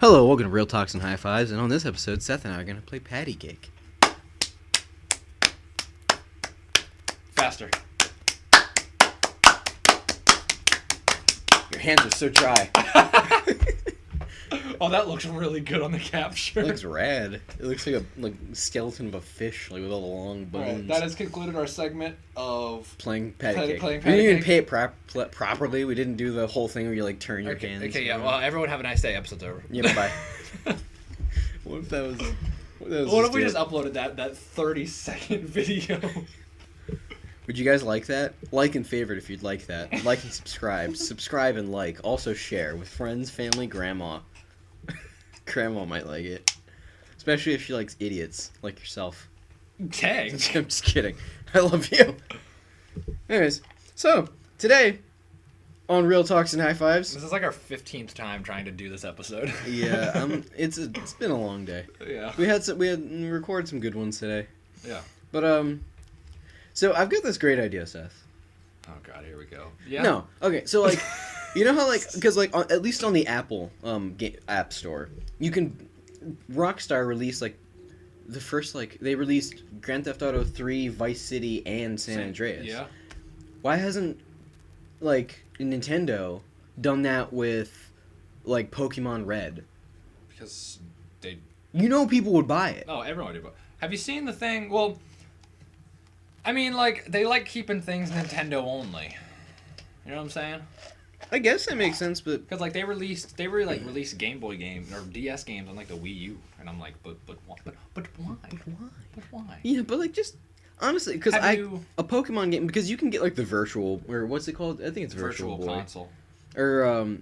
Hello, welcome to Real Talks and High Fives, and on this episode, Seth and I are going to play Patty Cake. Faster. Your hands are so dry. Oh, that looks really good on the capture. It looks rad. It looks like a skeleton of a fish, like with all the long bones. Right, that has concluded our segment of playing Patty Cake. Playing We Patty didn't even Cake. pay it properly. We didn't do the whole thing where you like turn your hands. Okay, yeah. Well, everyone have a nice day. Episode's over. Yeah, bye. What if that was? What if we just uploaded that 30-second video? Would you guys like that? Like and favorite if you'd like that. Like and subscribe. Subscribe and like. Also share with friends, family, grandma. Grandma might like it. Especially if she likes idiots like yourself. Dang. I'm just kidding. I love you. Anyways, so today on Real Talks and High Fives. This is like our 15th time trying to do this episode. Yeah, it's been a long day. Yeah. We recorded some good ones today. Yeah. But so I've got this great idea, Seth. Oh god, here we go. Yeah. No. Okay, so like you know how like cuz like at least on the Apple App Store, you can Rockstar released like the first like they released Grand Theft Auto 3, Vice City and San Andreas. Yeah. Why hasn't like Nintendo done that with like Pokemon Red? Because they You know people would buy it. Oh, everyone would. Have you seen the thing? Well, I mean, like they like keeping things Nintendo only. You know what I'm saying? I guess that makes sense, but Because like they released Game Boy games or DS games on like the Wii U, and I'm like, but why? But why? But why? yeah, but like just honestly, because Have you- a Pokemon game because you can get like the virtual or what's it called? I think it's Virtual Boy. console. Or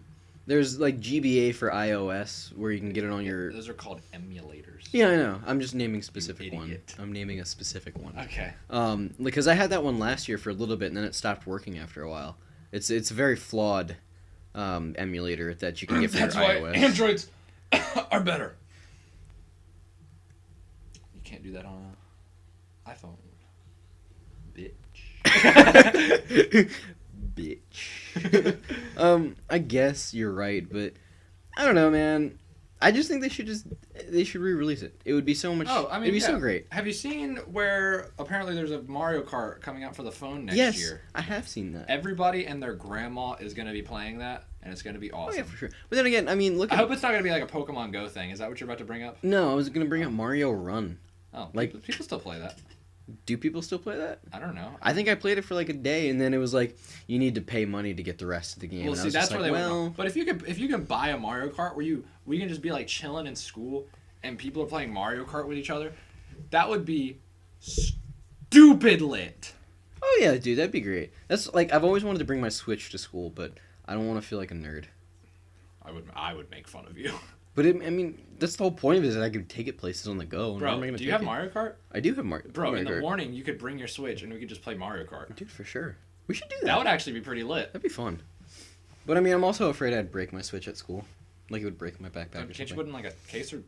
there's like GBA for iOS where you can get it on your. Those are called emulators. Yeah, I know. I'm just naming specific one. idiot. I'm naming a specific one. Okay. Because I had that one last year for a little bit and then it stopped working after a while. It's a very flawed emulator that you can get for That's your why iOS. Androids are better. You can't do that on an iPhone. Bitch. Bitch. I guess you're right, but I don't know, man. I just think they should re-release it. It would be so much. Oh, I mean, it'd be so yeah. great. Have you seen where apparently there's a Mario Kart coming out for the phone next Yes, year? I have seen that. Everybody and their grandma is going to be playing that, and it's going to be Oh awesome. yeah, for sure. But then again, I mean, look I at. hope it's not going to be like a Pokemon Go thing. Is that what you're about to bring up? No, I was gonna bring up Mario Run. Oh, Like- people still play that. Do people still play that? I don't know. I think I played it for like a day, and then it was like you need to pay money to get the rest of the game. Well, and I see, was that's just where like, they went well, wrong. But if you can buy a Mario Kart where we can just be like chilling in school and people are playing Mario Kart with each other, that would be stupid lit. oh yeah, dude, that'd be great. That's like I've always wanted to bring my Switch to school, but I don't want to feel like a nerd. I would make fun of you. But I mean, that's the whole point of it is that I could take it places on the go. And where am I Bro, gonna do you take have it? Mario Kart? I do have Mario. Bro, Mario in the Kart. morning you could bring your Switch and we could just play Mario Kart. Dude, for sure. We should do that. That would actually be pretty lit. That'd be fun. But I mean, I'm also afraid I'd break my Switch at school. Like it would break my backpack or Can't something. you put it in like a case or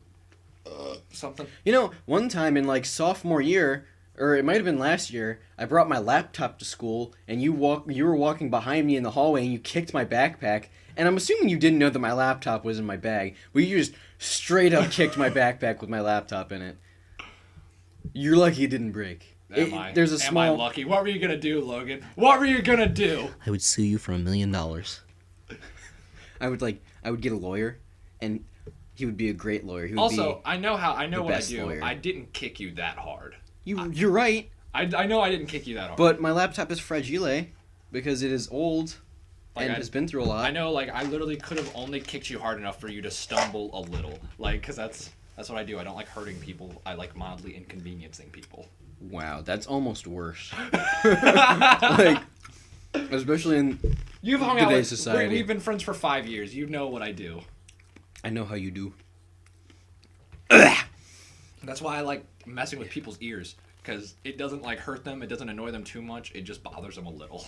something? You know, one time in like sophomore year, or it might have been last year, I brought my laptop to school, and you were walking behind me in the hallway, and you kicked my backpack. And I'm assuming you didn't know that my laptop was in my bag, but you just straight up kicked my backpack with my laptop in it. You're lucky it didn't break. There's a small. Am I lucky? What were you gonna do, Logan? What were you gonna do? I would sue you for $1 million. I would get a lawyer, and he would be a great lawyer. He would Also, be I know what I best do. lawyer. I didn't kick you that hard. you're right, I know I didn't kick you that hard. but my laptop is fragile because it is old Like, and has been through a lot. I know, like, I literally could have only kicked you hard enough for you to stumble a little. Like, because that's what I do. I don't like hurting people. I like mildly inconveniencing people. Wow, that's almost worse. Like, especially in You've hung out today's with... society. We've been friends for 5 years. You know what I do. I know how you do. That's why I like messing with people's ears. Because it doesn't, like, hurt them. It doesn't annoy them too much. It just bothers them a little.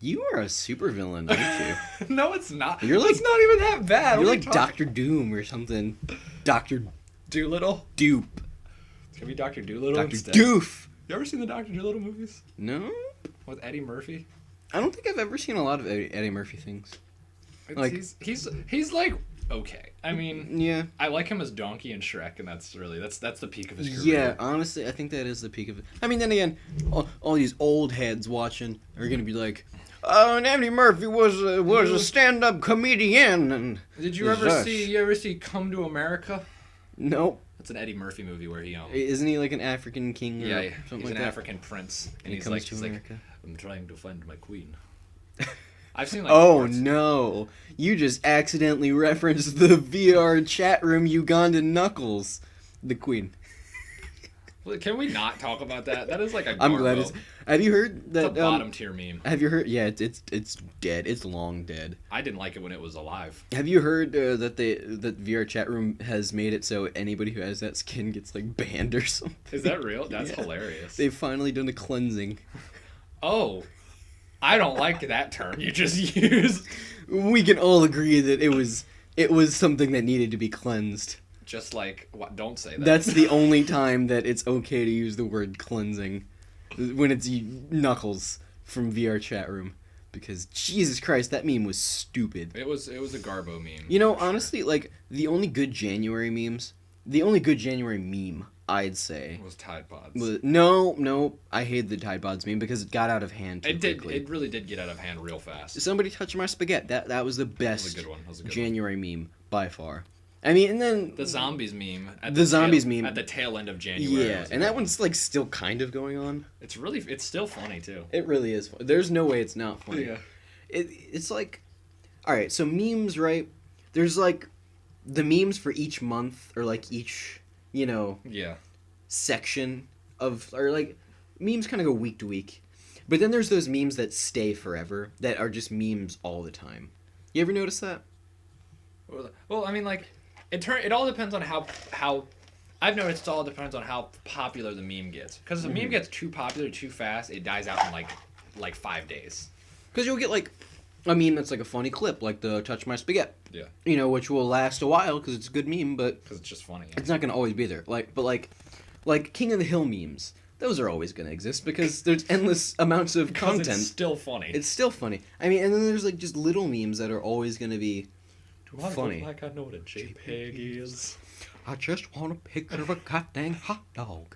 You are a supervillain, aren't you? No, it's not. You're like- It's not even that bad. You're What are like you talking- Dr. Doom or something. Dr. Doolittle? Dupe. It's gonna be Dr. Doolittle Dr. instead. Doof. You ever seen the Dr. Doolittle movies? No? With Eddie Murphy? I don't think I've ever seen a lot of Eddie Murphy things. Like- He's like okay. I mean, Yeah. I like him as Donkey and Shrek, and that's the peak of his career. Yeah, honestly, I think that is the peak of it. I mean, then again, all these old heads watching are gonna be like, "Oh, and Eddie Murphy was a stand-up comedian." And Did you ever see Come to America? Nope. It's an Eddie Murphy movie where he Isn't he like an African king? Or yeah, something he's like an that? African prince, and He he's like, America. I'm trying to find my queen. I've seen like. Oh parts. no! You just accidentally referenced the VR chat room Ugandan Knuckles, the queen. Can we not talk about that? That is like a. I'm glad it's. Have you heard that? It's a bottom tier meme. Have you heard? Yeah, it's dead. It's long dead. I didn't like it when it was alive. Have you heard that VR chat room has made it so anybody who has that skin gets like banned or something? Is that real? That's Yeah. hilarious. They've finally done the cleansing. Oh, I don't like that term you just used. We can all agree that it was something that needed to be cleansed. Just like, what? Don't say that. That's the only time that it's okay to use the word cleansing, when it's Knuckles from VR chat room, because Jesus Christ, that meme was stupid. It was a Garbo meme. You know, honestly, like the only good January meme, I'd say, was Tide Pods. No, I hate the Tide Pods meme because it got out of hand too quickly. It really did get out of hand real fast. Somebody touched my spaghetti. That was the best That was a good one. That was a good January meme by far. I mean, and then The zombies meme. At the tail end of January. Yeah, and that one's like still kind of going on. It's still funny too. It really is. There's no way it's not funny. Yeah. It's like, all right. So memes, right? There's like the memes for each month or like each Yeah. section of, or like memes kind of go week to week. But then there's those memes that stay forever that are just memes all the time. You ever notice that? Well, I mean, like, it all depends on how I've noticed it all depends on how popular the meme gets. Because if a meme gets too popular too fast, it dies out in like 5 days. Because you'll get like a meme that's like a funny clip, like the "Touch My Spaghetti." Yeah. Which will last a while because it's a good meme, but Because it's just funny. it's not gonna always be there. Like King of the Hill memes. Those are always gonna exist because there's endless amounts of Because content. it's still funny. It's still funny. I mean, and then there's like just little memes that are always gonna be funny. Like I know what a JPEG is. I just want a picture of a goddamn hot dog.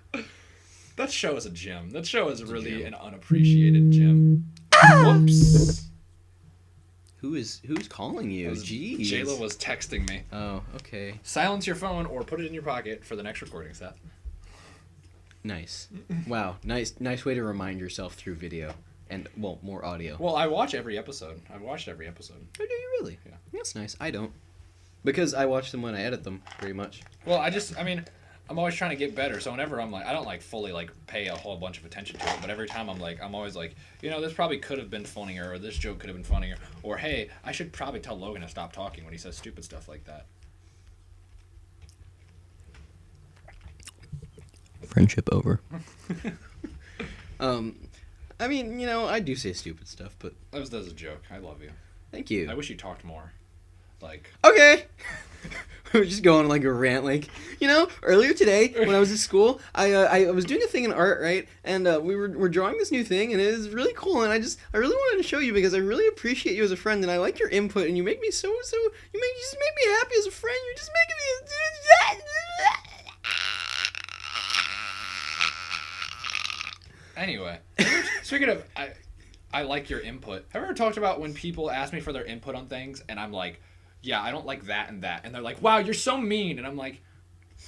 That show is a gem. That show is really an unappreciated gem. Whoops. Who's calling you? Jeez. Jayla was texting me. Oh, okay. Silence your phone or put it in your pocket for the next recording, Seth. Nice. Wow. Nice way to remind yourself through video. And, well, more audio. Well, I watch every episode. I've watched every episode. Oh, do you really? Yeah. That's nice. I don't. Because I watch them when I edit them, pretty much. Well, I'm always trying to get better. So whenever I'm like, I don't like fully like pay a whole bunch of attention to it. But every time I'm always like, this probably could have been funnier, or this joke could have been funnier, or hey, I should probably tell Logan to stop talking when he says stupid stuff like that. Friendship over. I mean, I do say stupid stuff, but That was a joke. I love you. thank you. I wish you talked more. Like. Okay. We're just going on like a rant, like earlier today when I was at school, I was doing a thing in art, right? And we're drawing this new thing, and it is really cool. And I really wanted to show you because I really appreciate you as a friend, and I like your input, and you make me you just make me happy as a friend. You're just making me. Anyway, speaking of, I like your input. Have you ever talked about when people ask me for their input on things, and I'm like, yeah, I don't like that and that, and they're like, wow, you're so mean, and I'm like,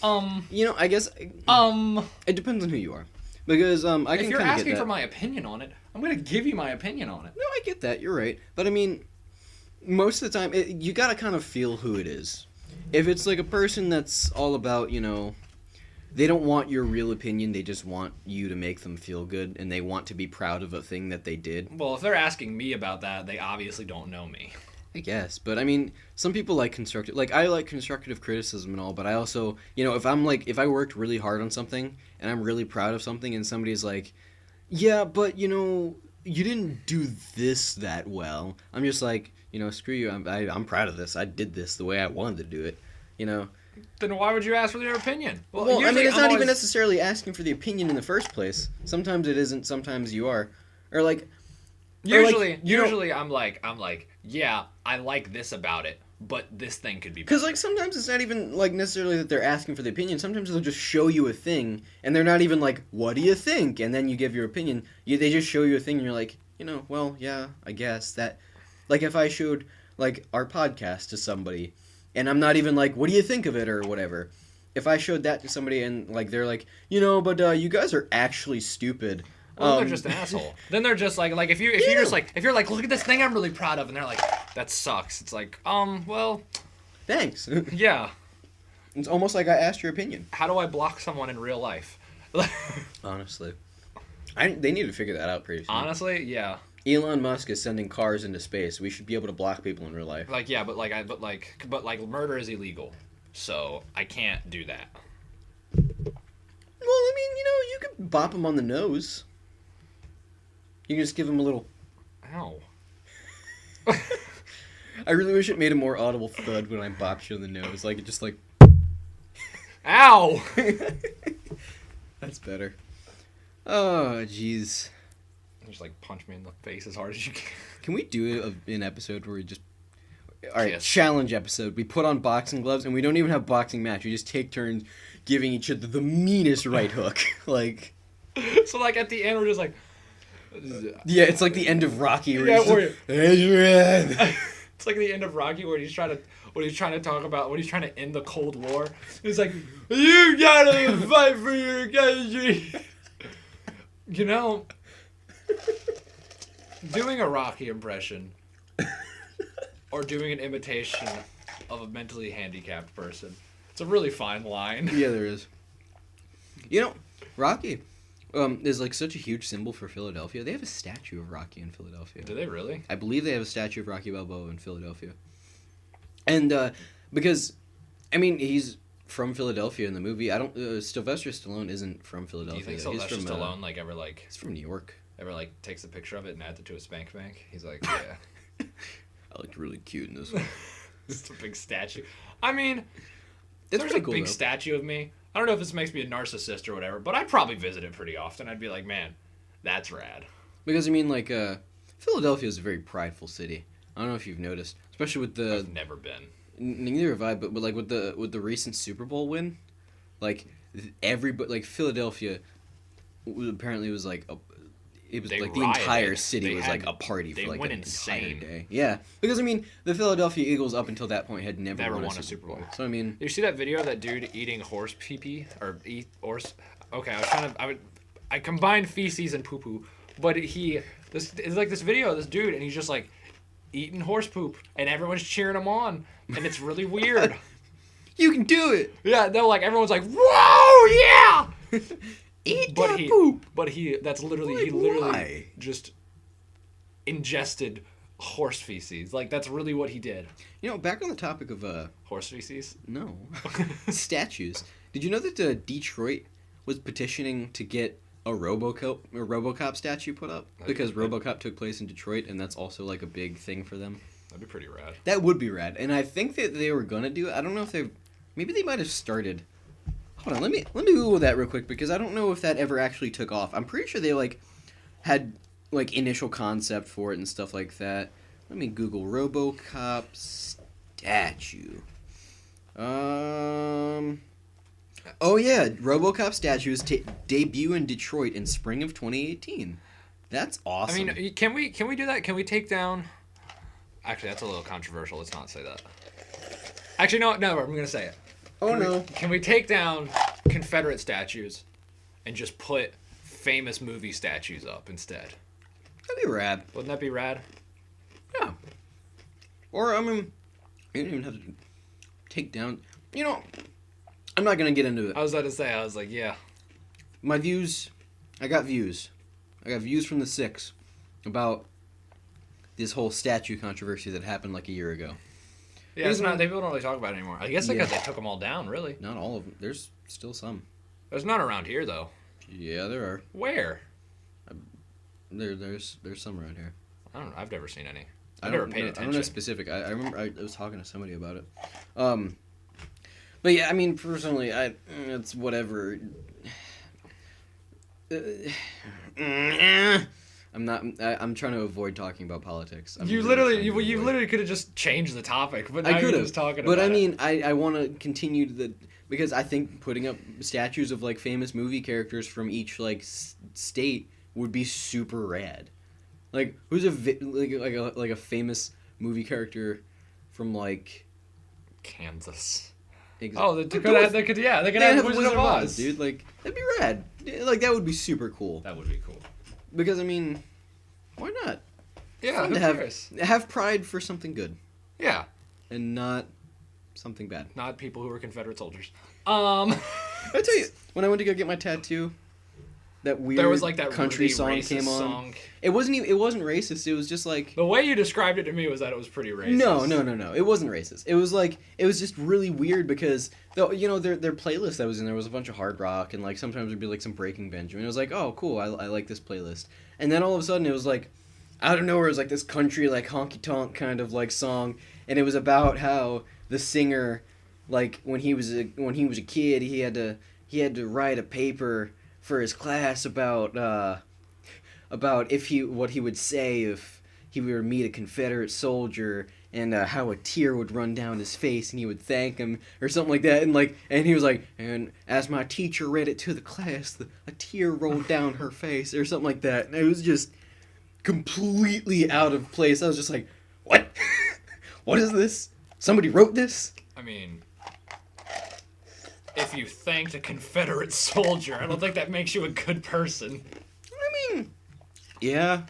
I guess it depends on who you are, because I can if you're kinda get asking that. for my opinion on it, I'm gonna give you my opinion on it. No, I get that. You're right, but I mean, most of the time, you gotta kind of feel who it is. If it's like a person that's all about, they don't want your real opinion, they just want you to make them feel good, and they want to be proud of a thing that they did. Well, if they're asking me about that, they obviously don't know me. I guess, but I mean, some people like constructive, like I like constructive criticism and all, but I also, if I worked really hard on something and I'm really proud of something, and somebody's like, yeah, but you didn't do this that well. I'm just like, screw you. I'm proud of this. I did this the way I wanted to do it. Then why would you ask for their opinion? Well, I mean, it's not even necessarily asking for the opinion in the first place. Sometimes it isn't. Sometimes you are, Usually, I'm like, yeah, I like this about it, but this thing could be better. Because, like, sometimes it's not even, like, necessarily that they're asking for the opinion. Sometimes they'll just show you a thing, and they're not even like, what do you think? And then you give your opinion. They just show you a thing, and you're like, well, yeah, I guess. That, like, if I showed, like, our podcast to somebody, and I'm not even like, what do you think of it, or whatever. If I showed that to somebody, and, like, they're like, but you guys are actually stupid. Well, they're just an asshole. Then they're just like if you're like, look at this thing I'm really proud of, and they're like, that sucks. It's like, well, thanks. Yeah. It's almost like I asked your opinion. How do I block someone in real life? Honestly, they need to figure that out pretty soon. Honestly, yeah. Elon Musk is sending cars into space. We should be able to block people in real life. Like, yeah, but murder is illegal, so I can't do that. Well, I mean, you could bop him on the nose. You can just give him a little... Ow. I really wish it made a more audible thud when I bopped you on the nose. Like, it just like... Ow! That's better. Oh, jeez. Just, like, punch me in the face as hard as you can. Can we do an episode where we just... Alright, challenge episode. We put on boxing gloves, and we don't even have boxing match. We just take turns giving each other the meanest right hook. Like... So, like, at the end, we're just like... Yeah, it's like the end of Rocky. Where it's like the end of Rocky where he's trying to talk about when he's trying to end the Cold War. He's like, you gotta fight for your country. Doing a Rocky impression or doing an imitation of a mentally handicapped person, it's a really fine line. Yeah, there is. Rocky. Is like such a huge symbol for Philadelphia. They have a statue of Rocky in Philadelphia. Do they really? I believe they have a statue of Rocky Balboa in Philadelphia. And because, I mean, he's from Philadelphia in the movie. Sylvester Stallone isn't from Philadelphia. Do you think Sylvester Stallone He's from New York. Ever takes a picture of it and adds it to his bank? He's like, yeah. I looked really cute in this one. It's a big statue. I mean, It's there's a cool, big though. statue of me. I don't know if this makes me a narcissist or whatever, but I'd probably visit it pretty often. I'd be like, man, that's rad. Because, I mean, like, Philadelphia is a very prideful city. I don't know if you've noticed. Especially with the... I've never been. Neither have I, but like, with the recent Super Bowl win, like, everybody... Like, Philadelphia apparently was, like... It was They like the rioted. entire city was like a party for like went an insane. entire day. Yeah, because I mean the Philadelphia Eagles up until that point had never won a Super Bowl. So I mean, Did you see that video of that dude eating horse pee-pee or eat horse? Okay, I combined feces and poo-poo, but it's like this video of this dude and he's just like eating horse poop and everyone's cheering him on and it's really weird. you can do it. Yeah, they're like everyone's like, whoa, yeah. Eat that poop. But he literally just ingested horse feces. Like that's really what he did. Back on the topic of Horse feces? no statues. Did you know that Detroit was petitioning to get a Robocop statue put up because Robocop took place in Detroit and that's also like a big thing for them? That'd be pretty rad. That would be rad, and I think that they were gonna do it. I don't know if maybe they might have started. Hold on, let me Google that real quick because I don't know if that ever actually took off. I'm pretty sure they had initial concept for it and stuff like that. Let me Google RoboCop statue. Oh yeah, RoboCop statues debut in Detroit in spring of 2018. That's awesome. I mean, can we do that? Can we take down? Actually, that's a little controversial. Let's not say that. Actually, no, I'm gonna say it. Can we take down Confederate statues and just put famous movie statues up instead? That'd be rad. Wouldn't that be rad? Yeah. Or, I mean, you don't even have to take down... I'm not going to get into it. I was about to say, yeah. My views... I got views. I got views from the Six about this whole statue controversy that happened like a year ago. Yeah, people don't really talk about it anymore. I guess because they took them all down, really. Not all of them. There's still some. There's none around here, though. Yeah, there are. Where? There's some around here. I don't know. I've never seen any. I've never paid attention. I don't know specific. I remember I was talking to somebody about it. But yeah, I mean, personally, it's whatever. I'm trying to avoid talking about politics. You literally could have just changed the topic, but now you're just talking about it. But I mean, I want to continue because I think putting up statues of like famous movie characters from each like state would be super rad. Like who's like a famous movie character from like Kansas. Exactly. Oh, they could have Wizard of Oz, dude. Like that'd be rad. Like that would be super cool. That would be cool. Because I mean, why not? Yeah, who cares? Have pride for something good. Yeah. And not something bad. Not people who were Confederate soldiers. I tell you, when I went to go get my tattoo, that weird there was like that country really song came on. Song. It wasn't racist. It was just like the way you described it to me was that it was pretty racist. No. It wasn't racist. It was just really weird because their playlist that was in there was a bunch of hard rock and like sometimes it'd be like some Breaking Benjamin. It was like, oh cool, I like this playlist. And then all of a sudden it was like out of nowhere it was like this country like honky tonk kind of like song, and it was about how the singer like when he was a kid he had to write a paper for his class about what he would say if he were to meet a Confederate soldier, and how a tear would run down his face and he would thank him or something like that, and he was like, and as my teacher read it to the class, a tear rolled down her face or something like that, and it was just completely out of place. I was just like, what? What is this? Somebody wrote this? I mean, if you thanked a Confederate soldier, I don't think that makes you a good person. I mean, yeah,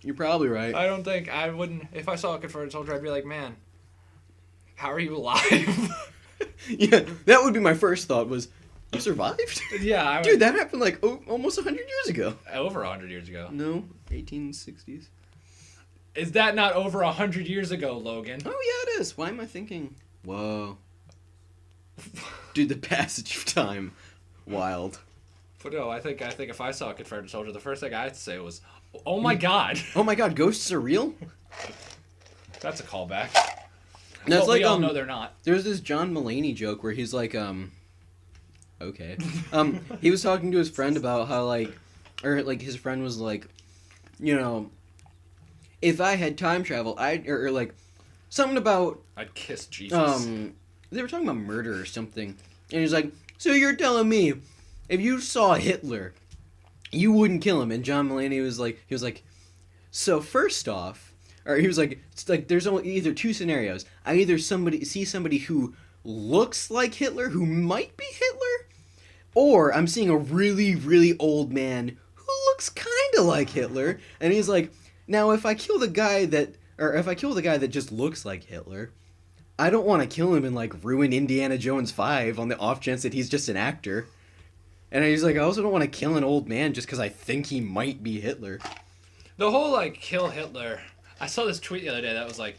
you're probably right. I don't think I wouldn't. If I saw a Confederate soldier, I'd be like, man, how are you alive? Yeah, that would be my first thought was, you survived? Yeah. Dude, that happened like almost 100 years ago. Over 100 years ago. No, 1860s. Is that not over 100 years ago, Logan? Oh, yeah, it is. Why am I thinking? Whoa. Dude, the passage of time. Wild. But no, I think if I saw a Confederate soldier, the first thing I'd say was, oh my god. Oh my god, ghosts are real? That's a callback. No, it's but like, we all know they're not. There's this John Mulaney joke where he's like, okay. He was talking to his friend about how, his friend was like, if I had time travel, something about... I'd kiss Jesus. They were talking about murder or something. And he's like, so you're telling me, if you saw Hitler, you wouldn't kill him? And John Mulaney was like, so first off, or he was like, it's like there's only either two scenarios. I either see somebody who looks like Hitler, who might be Hitler, or I'm seeing a really, really old man who looks kind of like Hitler. And he's like, now if I kill the guy that just looks like Hitler, I don't want to kill him and ruin Indiana Jones 5 on the off chance that he's just an actor. And he's like, I also don't want to kill an old man just because I think he might be Hitler. The whole kill Hitler. I saw this tweet the other day that was like,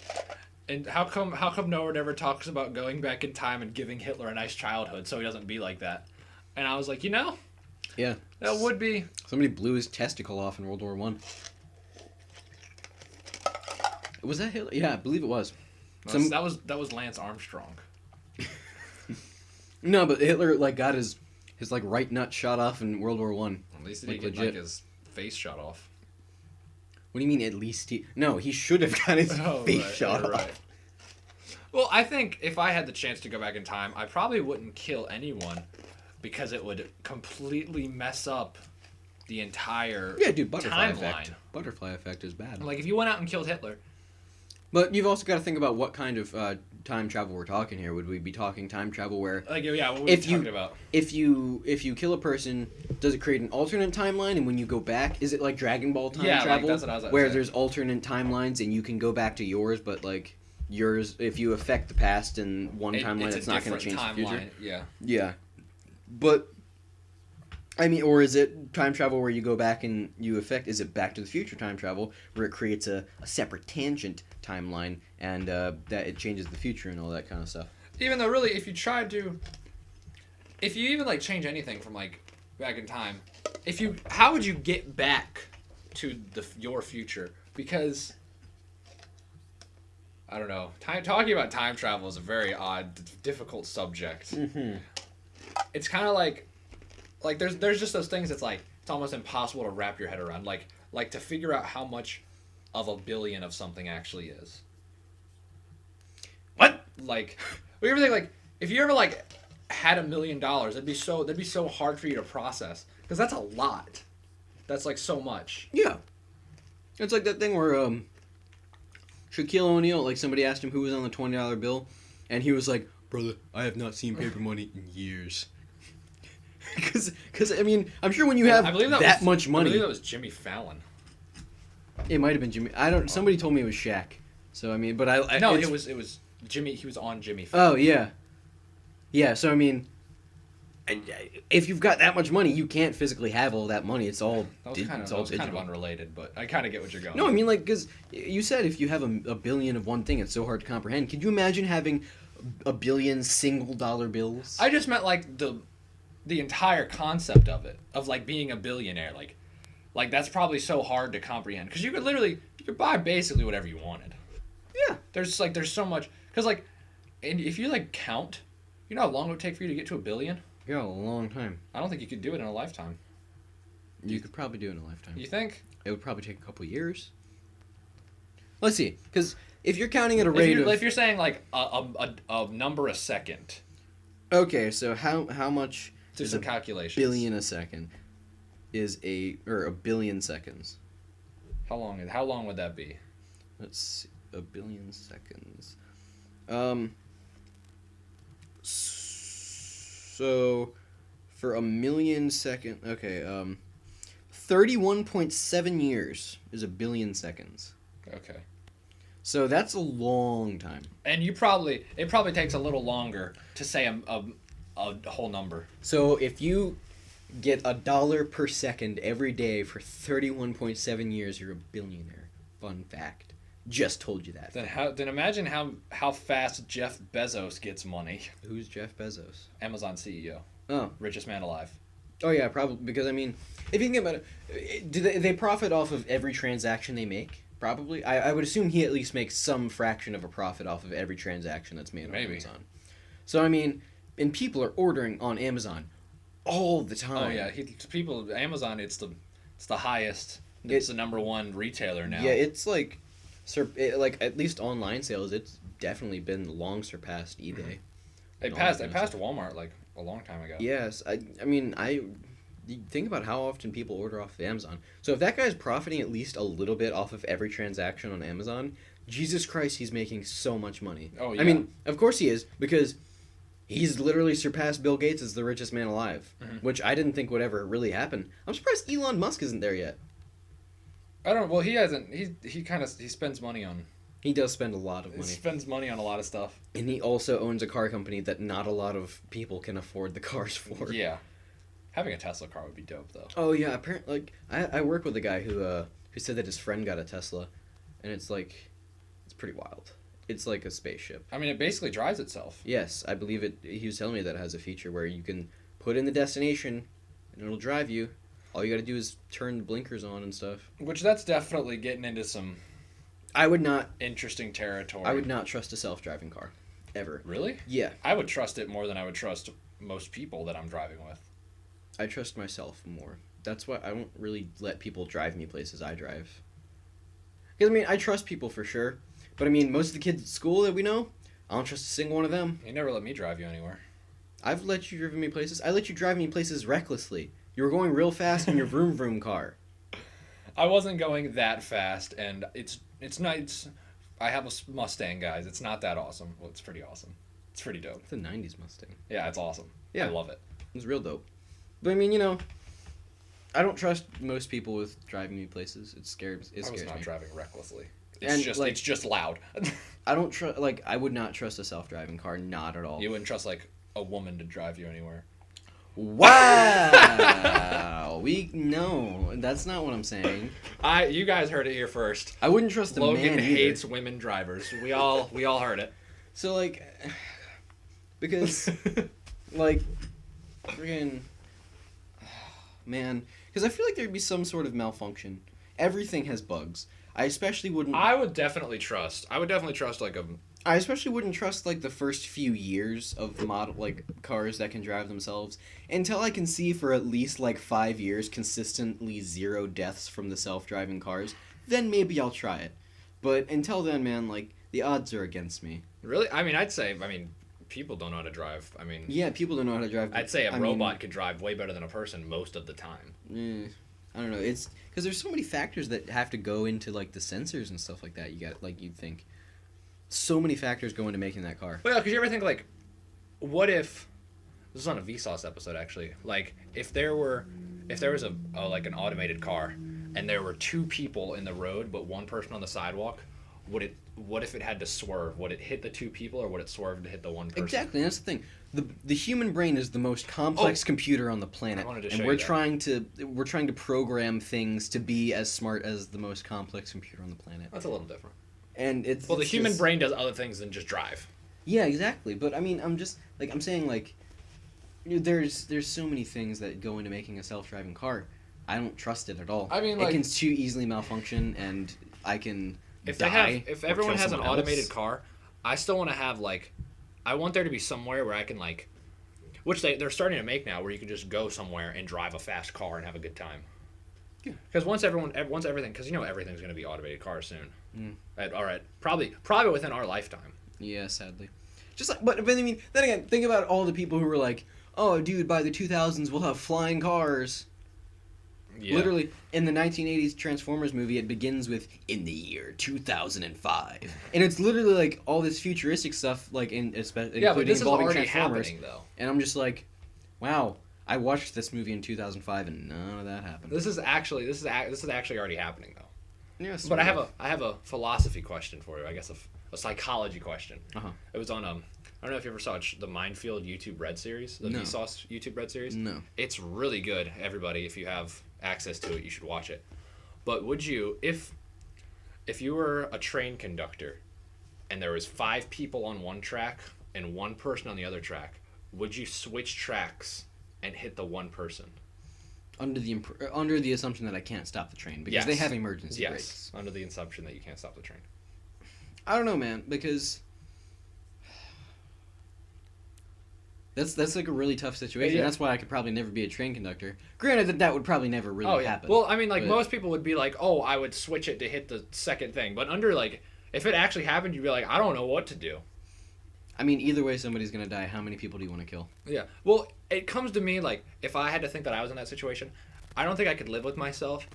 and how come no one ever talks about going back in time and giving Hitler a nice childhood so he doesn't be like that? And I was like, yeah, that would be. Somebody blew his testicle off in World War I. Was that Hitler? Yeah, I believe it was. That was Lance Armstrong. No, but Hitler got his right nut shot off in World War I. At least he didn't get his face shot off. What do you mean? At least he should have got his face shot off. Right. Well, I think if I had the chance to go back in time, I probably wouldn't kill anyone because it would completely mess up the entire butterfly timeline. Effect. Butterfly effect is bad. Like if you went out and killed Hitler. But you've also got to think about what kind of time travel we're talking here. Would we be talking time travel where... what were we talking about? If you kill a person, does it create an alternate timeline? And when you go back, is it like Dragon Ball time travel? That's what I was where there's alternate timelines and you can go back to yours, but yours, if you affect the past in one timeline, it's not going to change the future. Yeah. Yeah. But... I mean, or is it time travel where you go back and you affect... Is it Back to the Future time travel where it creates a separate tangent timeline and that it changes the future and all that kind of stuff? Even though, really, if you even change anything from back in time, how would you get back to your future? Because I don't know. Talking about time travel is a very odd, difficult subject. Mm-hmm. It's kind of like there's just those things that's it's almost impossible to wrap your head around. Like like to figure out how much of a billion of something actually is. What? Like, well, you ever think like if you ever like had $1 million, that'd be so hard for you to process because that's a lot. That's like so much. Yeah. It's like that thing where Shaquille O'Neal, like somebody asked him who was on the $20 bill, and he was like, "Brother, I have not seen paper money in years." Because I mean, I'm sure when you have that much money, I believe that was Jimmy Fallon. It might have been Jimmy. I don't. Somebody told me it was Shaq. So I mean, but no, it was Jimmy. He was on Jimmy Fallon. Oh yeah, yeah. So I mean, if you've got that much money, you can't physically have all that money. It's all kind of unrelated, but I kind of get what you're going. No, I mean like because you said if you have a billion of one thing, it's so hard to comprehend. Could you imagine having a billion $1 bills? I just meant like the entire concept of it, of like being a billionaire, like that's probably so hard to comprehend because you could buy basically whatever you wanted. Yeah. There's so much because like, and if you like count, you know how long it would take for you to get to $1 billion? Yeah, a long time. I don't think you could do it in a lifetime. You could probably do it in a lifetime. You think? It would probably take a couple years. Let's see, because if you're counting at a rate if you're saying like a number a second. Okay, so how much Do some calculations. billion a second is a billion seconds? How long would that be? Let's see, a billion seconds. So for a million second, okay, 31.7 years is a billion seconds. Okay. So that's a long time. And it probably takes a little longer to say a whole number. So if you get $1 per second every day for 31.7 years, you're a billionaire. Fun fact. Just told you that. Then imagine how fast Jeff Bezos gets money. Who's Jeff Bezos? Amazon CEO. Oh. Richest man alive. Oh yeah, probably because I mean, if you think about it, do they profit off of every transaction they make? Probably. I would assume he at least makes some fraction of a profit off of every transaction that's made on Amazon. So I mean, and people are ordering on Amazon all the time. Oh yeah, Amazon. It's the highest. It's the number one retailer now. Yeah, it's like at least online sales. It's definitely been long surpassed eBay. It passed Walmart like a long time ago. Yes, I mean you think about how often people order off of Amazon. So if that guy's profiting at least a little bit off of every transaction on Amazon, Jesus Christ, he's making so much money. Oh yeah. I mean, of course he is, because he's literally surpassed Bill Gates as the richest man alive, which I didn't think would ever really happen. I'm surprised Elon Musk isn't there yet. I don't. Well, he hasn't. He spends money on. He does spend a lot of money. He spends money on a lot of stuff. And he also owns a car company that not a lot of people can afford the cars for. Yeah. Having a Tesla car would be dope, though. Oh yeah, apparently, like I work with a guy who said that his friend got a Tesla, and it's pretty wild. It's like a spaceship. I mean, it basically drives itself. Yes, I believe it. He was telling me that it has a feature where you can put in the destination, and it'll drive you. All you got to do is turn the blinkers on and stuff. Which that's definitely getting into some. I would not. Interesting territory. I would not trust a self-driving car, ever. Really? Yeah. I would trust it more than I would trust most people that I'm driving with. I trust myself more. That's why I don't really let people drive me places I drive. Because, I mean, I trust people for sure. But, I mean, most of the kids at school that we know, I don't trust a single one of them. You never let me drive you anywhere. I've let you drive me places. I let you drive me places recklessly. You were going real fast in your vroom vroom car. I wasn't going that fast, and it's not... I have a Mustang, guys. It's not that awesome. Well, it's pretty awesome. It's pretty dope. It's a 90s Mustang. Yeah, it's awesome. Yeah. I love it. It's real dope. But I mean, you know, I don't trust most people with driving me places. It scares me. I was not driving recklessly. It's just loud. I don't trust. Like, I would not trust a self-driving car. Not at all. You wouldn't trust like a woman to drive you anywhere. Wow. No, that's not what I'm saying. You guys heard it here first. I wouldn't trust a man Logan either. hates women drivers. We all heard it. So like, because like, friggin'. Man, because I feel like there'd be some sort of malfunction. Everything has bugs. I especially wouldn't. I would definitely trust like I especially wouldn't trust like the first few years of model like cars that can drive themselves until I can see for at least like 5 years consistently 0 deaths from the self-driving cars. Then maybe I'll try it. But until then, man, like the odds are against me. Really? I mean, I'd say. I mean, people don't know how to drive. I mean, Yeah, people don't know how to drive. I'd say a robot could drive way better than a person most of the time. I don't know. It's because there's so many factors that have to go into like the sensors and stuff like that. You got like you'd think. So many factors go into making that car. Well, yeah, because you ever think like, what if this is on a Vsauce episode actually? Like, if there was a like an automated car, and there were 2 people in the road but 1 person on the sidewalk, what if it had to swerve? Would it hit the 2 people, or would it swerve to hit the 1 person? Exactly. That's the thing. The human brain is the most complex computer on the planet, I wanted to and show we're you that. trying to program things to be as smart as the most complex computer on the planet. That's a little different. And it's Well, the it's human just- brain does other things than just drive. Yeah, exactly. But I mean, I'm just like I'm saying like, there's so many things that go into making a self-driving car. I don't trust it at all. I mean, it like- can too easily malfunction, and I can If die if or everyone kill has an someone else. automated car, I still want to have like, I want there to be somewhere where I can like, which they're starting to make now, where you can just go somewhere and drive a fast car and have a good time. Yeah. Because once everything, because everything's going to be automated cars soon. Mm. All right, probably within our lifetime. Yeah, sadly. Just like, but I mean, then again, think about all the people who were like, "Oh, dude, by the 2000s we'll have flying cars." Yeah. Literally, in the 1980s Transformers movie, it begins with "in the year 2005," and it's literally like all this futuristic stuff, like including Yeah, but this is involving already Transformers. happening though. And I'm just like, wow, I watched this movie in 2005, and none of that happened. This is actually already happening though. Yes, But I have a philosophy question for you. I guess a psychology question. Uh-huh. It was on I don't know if you ever saw the Minefield YouTube Red series, the No. Vsauce YouTube Red series. No. It's really good. Everybody, if you have access to it, you should watch it. But would you, if you were a train conductor, and there was 5 people on one track and 1 person on the other track, would you switch tracks and hit the 1 person? Under the assumption that I can't stop the train because Yes. they have emergency Yes, brakes. under the assumption that you can't stop the train. I don't know, man, because that's like a really tough situation. Yeah. That's why I could probably never be a train conductor. Granted that would probably never really happen. Well, I mean, like but- most people would be like, "Oh, I would switch it to hit the second thing," but under like, if it actually happened, you'd be like, "I don't know what to do." I mean, either way, somebody's gonna die. How many people do you want to kill? Yeah. Well, it comes to me like if I had to think that I was in that situation, I don't think I could live with myself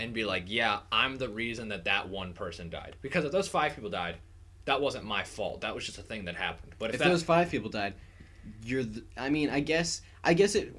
and be like, "Yeah, I'm the reason that 1 person died." Because if those 5 people died, that wasn't my fault. That was just a thing that happened. But If those 5 people died, I mean, I guess it.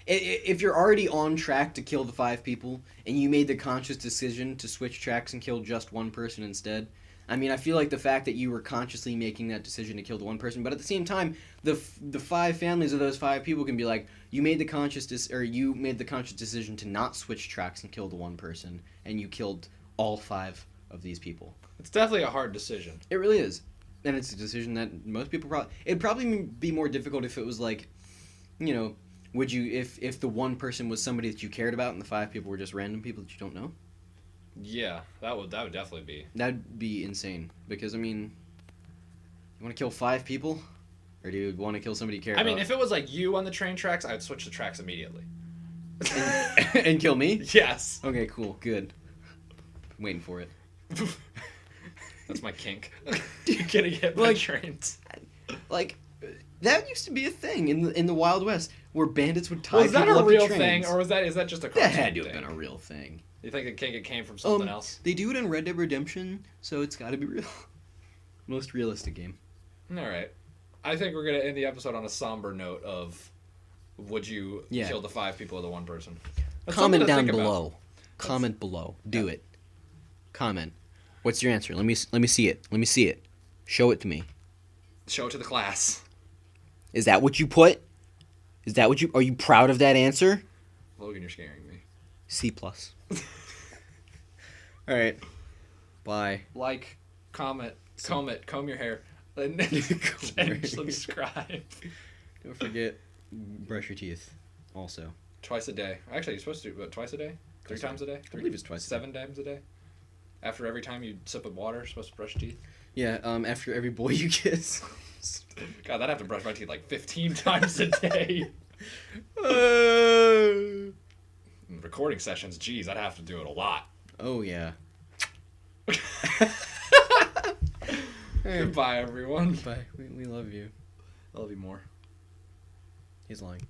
If you're already on track to kill the 5 people and you made the conscious decision to switch tracks and kill just 1 person instead, I mean, I feel like the fact that you were consciously making that decision to kill the 1 person, but at the same time, the 5 families of those 5 people can be like, you made the conscious decision to not switch tracks and kill the 1 person, and you killed all 5 of these people. it's definitely a hard decision. It really is, and it's a decision that most people it'd probably be more difficult if it was like, would you if the 1 person was somebody that you cared about and the 5 people were just random people that you don't know? Yeah, that would definitely be. That'd be insane because I mean, you want to kill 5 people, or do you want to kill somebody you care I about? mean, if it was like you on the train tracks, I would switch the tracks immediately. and kill me? Yes. Okay, cool, good. I'm waiting for it. That's my kink. Getting hit by trains. Like, that used to be a thing in the Wild West where bandits would tie Was that people a up to real trains. thing, or is that just a cartoon That had to have thing? been a real thing. You think the kink came from something else? They do it in Red Dead Redemption, so it's got to be real. Most realistic game. All right. I think we're gonna end the episode on a somber note of, would you kill the 5 people or the 1 person? That's Comment something to down think about. below. Comment below. Do it. Comment. What's your answer? Let me see it. Let me see it. Show it to me. Show it to the class. Is that what you put? Are you proud of that answer? Logan, you're scaring me. C+. All right. Bye. Like, comment, comb your hair, and subscribe. Don't forget, brush your teeth. Also. Twice a day. Actually, you're supposed to do what, twice a day? 3 times a day? I believe it's twice a day. 7 times a day? After every time you sip of water, you're supposed to brush your teeth? Yeah, after every boy you kiss. God, I'd have to brush my teeth like 15 times a day. Recording sessions, geez, I'd have to do it a lot. Oh, yeah. Goodbye, everyone. Bye. We love you. I love you more. He's lying.